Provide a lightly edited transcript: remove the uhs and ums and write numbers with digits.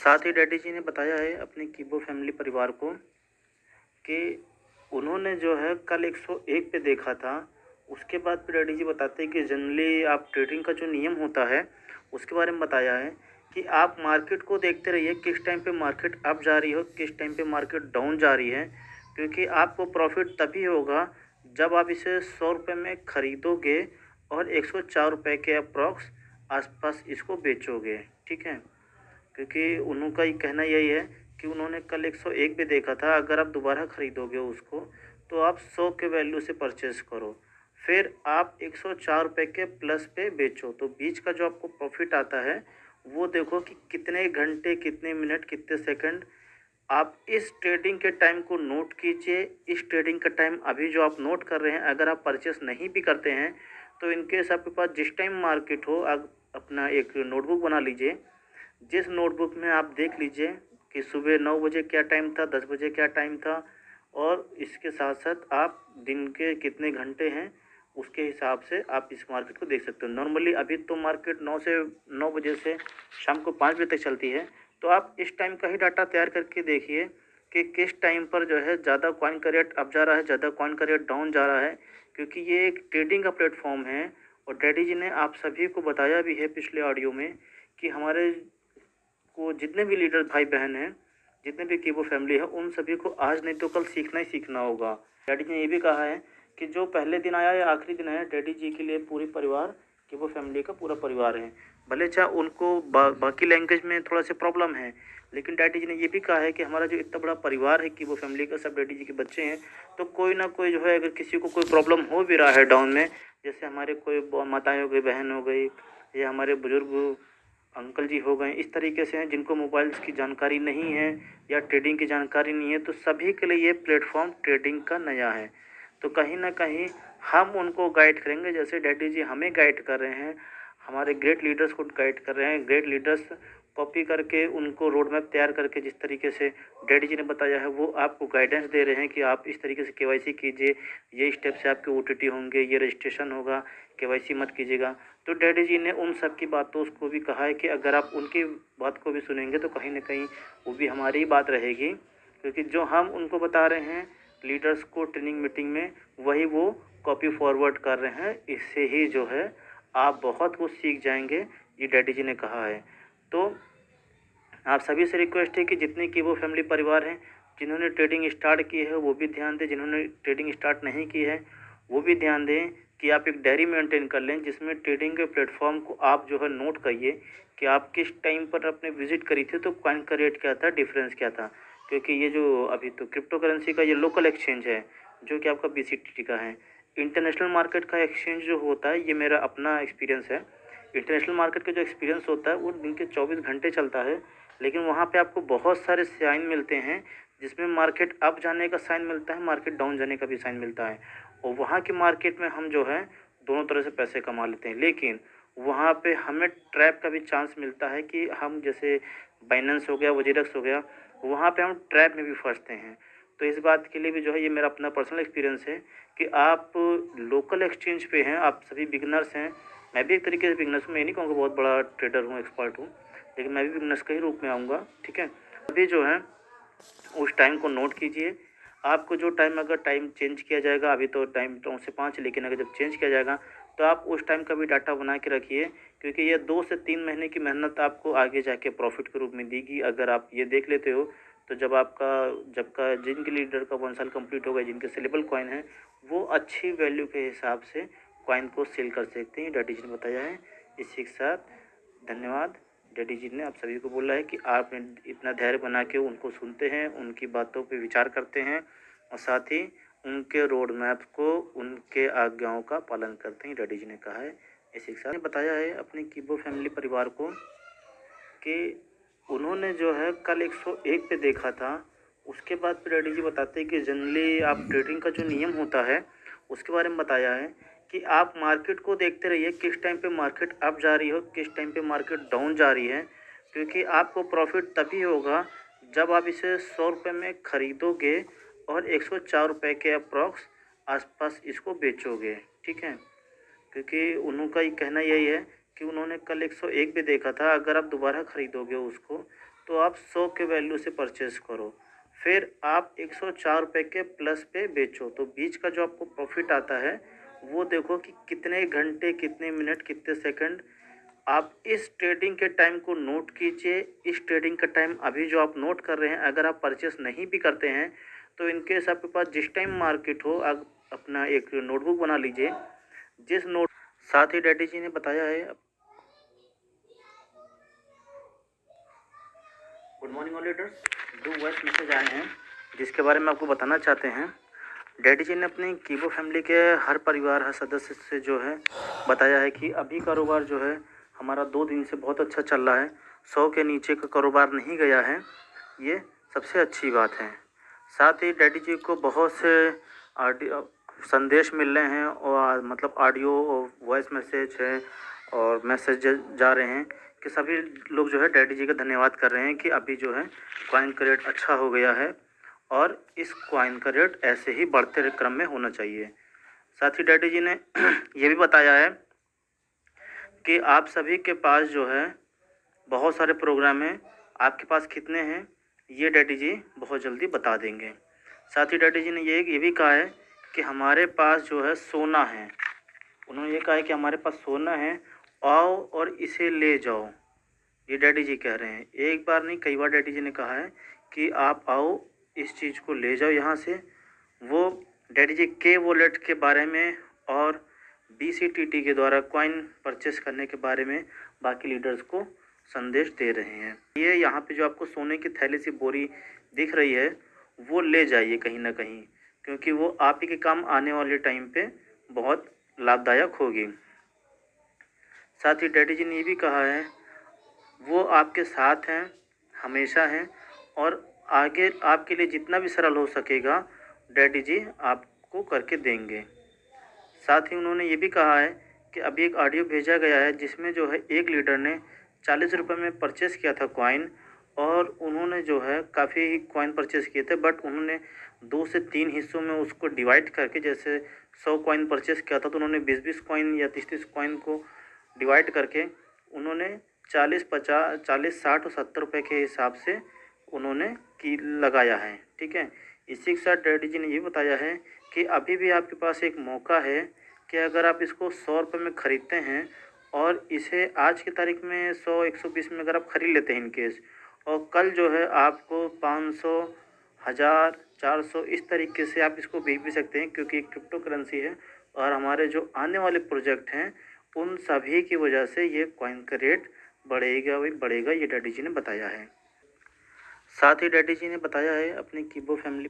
साथ ही डैडी जी ने बताया है अपने कीबो फैमिली परिवार को कि उन्होंने जो है कल 101 पे देखा था। उसके बाद फिर डैडी जी बताते हैं कि जनरली आप ट्रेडिंग का जो नियम होता है उसके बारे में बताया है कि आप मार्केट को देखते रहिए, किस टाइम पे मार्केट अप जा रही हो, किस टाइम पे मार्केट डाउन जा रही है, क्योंकि आपको प्रॉफिट तभी होगा जब आप इसे 100 रुपये में ख़रीदोगे और 104 रुपये के अप्रॉक्स आसपास इसको बेचोगे। ठीक है, क्योंकि उन्हों का ये कहना यही है कि उन्होंने कल 101 पे देखा था, अगर आप दोबारा ख़रीदोगे उसको तो आप 100 के वैल्यू से परचेज़ करो, फिर आप 104 रुपये के प्लस पे बेचो, तो बीच का जो आपको प्रॉफिट आता है वो देखो कि कितने घंटे, कितने मिनट, कितने सेकंड। आप इस ट्रेडिंग के टाइम को नोट कीजिए। इस ट्रेडिंग का टाइम अभी जो आप नोट कर रहे हैं, अगर आप परचेस नहीं भी करते हैं तो इनकेस आपके पास जिस टाइम मार्केट हो, आप अपना एक नोटबुक बना लीजिए। जिस नोटबुक में आप देख लीजिए कि सुबह 9 बजे क्या टाइम था, 10 बजे क्या टाइम था, और इसके साथ साथ आप दिन के कितने घंटे हैं उसके हिसाब से आप इस मार्केट को देख सकते हो। नॉर्मली अभी तो मार्केट 9 बजे से शाम को 5 बजे तक चलती है, तो आप इस टाइम का ही डाटा तैयार करके देखिए कि किस टाइम पर जो है ज़्यादा कॉइन का रेट अप जा रहा है, ज़्यादा कॉइन का रेट डाउन जा रहा है, क्योंकि ये एक ट्रेडिंग का प्लेटफॉर्म है। और डैडी जी ने आप सभी को बताया भी है पिछले ऑडियो में कि हमारे को जितने भी लीडर भाई बहन हैं, जितने भी कीबो फैमिली है, उन सभी को आज नहीं तो कल सीखना ही सीखना होगा। डैडी जी ने ये भी कहा है कि जो पहले दिन आया या आखिरी दिन आया, डैडी जी के लिए पूरी परिवार कीबो फैमिली का पूरा परिवार है। भले चाहे उनको बाकी लैंग्वेज में थोड़ा सा प्रॉब्लम है, लेकिन डैडी जी ने ये भी कहा है कि हमारा जो इतना बड़ा परिवार है कीबो फैमिली का, सब डैडी जी के बच्चे हैं, तो कोई ना कोई जो है, अगर किसी को कोई प्रॉब्लम हो भी रहा है डाउन में, जैसे हमारे कोई माताएं हो गई, बहन हो गई, या हमारे बुजुर्ग अंकल जी हो गए, इस तरीके से हैं जिनको मोबाइल्स की जानकारी नहीं है या ट्रेडिंग की जानकारी नहीं है, तो सभी के लिए ये प्लेटफॉर्म ट्रेडिंग का नया है। तो कहीं ना कहीं हम उनको गाइड करेंगे, जैसे डैडी जी हमें गाइड कर रहे हैं, हमारे ग्रेट लीडर्स को गाइड कर रहे हैं। ग्रेट लीडर्स कॉपी करके उनको रोड मैप तैयार करके जिस तरीके से डैडी जी ने बताया है, वो आपको गाइडेंस दे रहे हैं कि आप इस तरीके से केवाईसी कीजिए, ये स्टेप से आपके ओटीटी होंगे, ये रजिस्ट्रेशन होगा, केवाईसी मत कीजिएगा। तो डैडी जी ने उन सब की बातों को भी कहा है कि अगर आप उनकी बात को भी सुनेंगे तो कहीं ना कहीं वो भी हमारी ही बात रहेगी, क्योंकि जो हम उनको बता रहे हैं लीडर्स को ट्रेनिंग मीटिंग में, वही वो कॉपी फॉरवर्ड कर रहे हैं। इससे ही जो है आप बहुत कुछ सीख जाएंगे, ये डैडी जी ने कहा है। तो आप सभी से रिक्वेस्ट है कि जितने की वो फैमिली परिवार हैं, जिन्होंने ट्रेडिंग स्टार्ट की है वो भी ध्यान दें, जिन्होंने ट्रेडिंग स्टार्ट नहीं की है वो भी ध्यान दें कि आप एक डायरी मेंटेन कर लें, जिसमें ट्रेडिंग के प्लेटफॉर्म को आप जो है नोट करिए कि आप किस टाइम पर आपने विजिट करी थी, तो कॉइन का रेट क्या था, डिफरेंस क्या था। क्योंकि ये जो अभी तो क्रिप्टो करेंसी का ये लोकल एक्सचेंज है, जो कि आपका BCTT का है। इंटरनेशनल मार्केट का एक्सचेंज जो होता है, ये मेरा अपना एक्सपीरियंस है। इंटरनेशनल मार्केट का जो एक्सपीरियंस होता है वो दिन के 24 घंटे चलता है, लेकिन वहाँ पे आपको बहुत सारे साइन मिलते हैं, जिसमें मार्केट अप जाने का साइन मिलता है, मार्केट डाउन जाने का भी साइन मिलता है। और वहाँ की मार्केट में हम जो है दोनों तरह से पैसे कमा लेते हैं, लेकिन वहाँ पे हमें ट्रैप का भी चांस मिलता है कि हम जैसे बाइनेंस हो गया, वजीरक्स हो गया, वहाँ पे हम ट्रैप में भी फंसते हैं। तो इस बात के लिए भी जो है, ये मेरा अपना पर्सनल एक्सपीरियंस है कि आप लोकल एक्सचेंज पे हैं, आप सभी बिगनर्स हैं। मैं भी एक तरीके से बिगनर्स हूँ, मैं नहीं कहूँगा बहुत बड़ा ट्रेडर हूँ, एक्सपर्ट हूँ, लेकिन मैं भी बिगनर्स के ही रूप में आऊँगा। ठीक है, अभी जो है उस टाइम को नोट कीजिए। आपको जो टाइम, अगर टाइम चेंज किया जाएगा, अभी तो टाइम 9 से 5 है, लेकिन अगर जब चेंज किया जाएगा तो आप उस टाइम का भी डाटा बना के रखिए, क्योंकि ये 2 से 3 महीने की मेहनत आपको आगे जाके प्रॉफिट के रूप में देगी। अगर आप ये देख लेते हो तो जब आपका जिनके लीडर का 1 साल कंप्लीट होगा, जिनके सेलेबल कॉइन है, वो अच्छी वैल्यू के हिसाब से कॉइन को सेल कर सकते हैं, डैडी जी ने बताया है। इसी के साथ धन्यवाद। डैडी जी ने आप सभी को बोला है कि आप इतना धैर्य बना के उनको सुनते हैं, उनकी बातों पे विचार करते हैं, और साथ ही उनके रोड मैप को, उनके आज्ञाओं का पालन करते हैं, डैडी जी ने कहा है। इसी के साथ बताया है अपने कीबो फैमिली परिवार को कि उन्होंने जो है कल 101 पे देखा था। उसके बाद फिर डैडी जी बताते हैं कि जनरली आप ट्रेडिंग का जो नियम होता है उसके बारे में बताया है कि आप मार्केट को देखते रहिए, किस टाइम पे मार्केट अप जा रही हो, किस टाइम पे मार्केट डाउन जा रही है, क्योंकि आपको प्रॉफिट तभी होगा जब आप इसे 100 रुपये में ख़रीदोगे और 104 रुपये के अप्रॉक्स आसपास इसको बेचोगे। ठीक है, क्योंकि उनका ये कहना यही है कि उन्होंने कल 101 पे देखा था, अगर आप दोबारा ख़रीदोगे उसको तो आप 100 के वैल्यू से परचेज़ करो, फिर आप 104 रुपये के प्लस पे बेचो, तो बीच का जो आपको प्रॉफिट आता है वो देखो कि कितने घंटे, कितने मिनट, कितने सेकंड। आप इस ट्रेडिंग के टाइम को नोट कीजिए। इस ट्रेडिंग का टाइम अभी जो आप नोट कर रहे हैं, अगर आप परचेस नहीं भी करते हैं तो इनकेस आपके पास जिस टाइम मार्केट हो, आप अपना एक नोटबुक बना लीजिए। जिस नोट साथ ही डैडी जी ने बताया है। Good morning all leaders, 2 voice message आए हैं जिसके बारे में आपको बताना चाहते हैं। डैडी जी ने अपनी कीबो फैमिली के हर परिवार, हर सदस्य से जो है बताया है कि अभी कारोबार जो है हमारा 2 दिन से बहुत अच्छा चल रहा है। 100 के नीचे का कारोबार नहीं गया है, ये सबसे अच्छी बात है। साथ ही डैडी जी को बहुत से संदेश मिल रहे हैं और मतलब ऑडियो और वॉइस मैसेज है और मैसेज जा रहे हैं कि सभी लोग जो है डैडी जी का धन्यवाद कर रहे हैं कि अभी जो है कॉइन का रेट अच्छा हो गया है और इस कॉइन का रेट ऐसे ही बढ़ते क्रम में होना चाहिए। साथ ही डैडी जी ने ये भी बताया है कि आप सभी के पास जो है बहुत सारे प्रोग्राम हैं, आपके पास कितने हैं ये डैडी जी बहुत जल्दी बता देंगे। साथ ही डैडी जी ने ये भी कहा है कि हमारे पास जो है सोना है। उन्होंने ये कहा है कि हमारे पास सोना है, आओ और इसे ले जाओ। ये डैडी जी कह रहे हैं, एक बार नहीं कई बार डैडी जी ने कहा है कि आप आओ इस चीज़ को ले जाओ यहाँ से। वो डैडी जी के वॉलेट के बारे में और BCTT के द्वारा कॉइन परचेस करने के बारे में बाकी लीडर्स को संदेश दे रहे हैं। ये यहाँ पे जो आपको सोने की थैली सी बोरी दिख रही है वो ले जाइए कहीं ना कहीं, क्योंकि वो आप ही के काम आने वाले टाइम पे बहुत लाभदायक होगी। साथ ही डैडी जी ने ये भी कहा है वो आपके साथ हैं, हमेशा हैं और आगे आपके लिए जितना भी सरल हो सकेगा डैडी जी आपको करके देंगे। साथ ही उन्होंने ये भी कहा है कि अभी एक ऑडियो भेजा गया है जिसमें जो है एक लीडर ने 40 रुपये में परचेस किया था कॉइन और उन्होंने जो है काफ़ी कॉइन परचेस किए थे, बट उन्होंने 2 से 3 हिस्सों में उसको डिवाइड करके, जैसे 100 कॉइन परचेस किया था तो उन्होंने 20-20 कॉइन या 30-30 कॉइन को डिवाइड करके उन्होंने 40-50, 40-60 और 70 रुपये के हिसाब से उन्होंने की लगाया है। ठीक है, इसी के साथ डैडी जी ने ये बताया है कि अभी भी आपके पास एक मौका है कि अगर आप इसको 100 रुपये में ख़रीदते हैं और इसे आज की तारीख में 100-120 में अगर आप ख़रीद लेते हैं इनकेस, और कल जो है आपको 500, 1000, 400 इस तरीके से आप इसको बेच भी सकते हैं, क्योंकि क्रिप्टो करेंसी है और हमारे जो आने वाले प्रोजेक्ट हैं उन सभी की वजह से ये कॉइन का रेट बढ़ेगा वही बढ़ेगा, ये डैडी जी ने बताया है। साथ ही डैडी जी ने बताया है अपनी कीबो फैमिली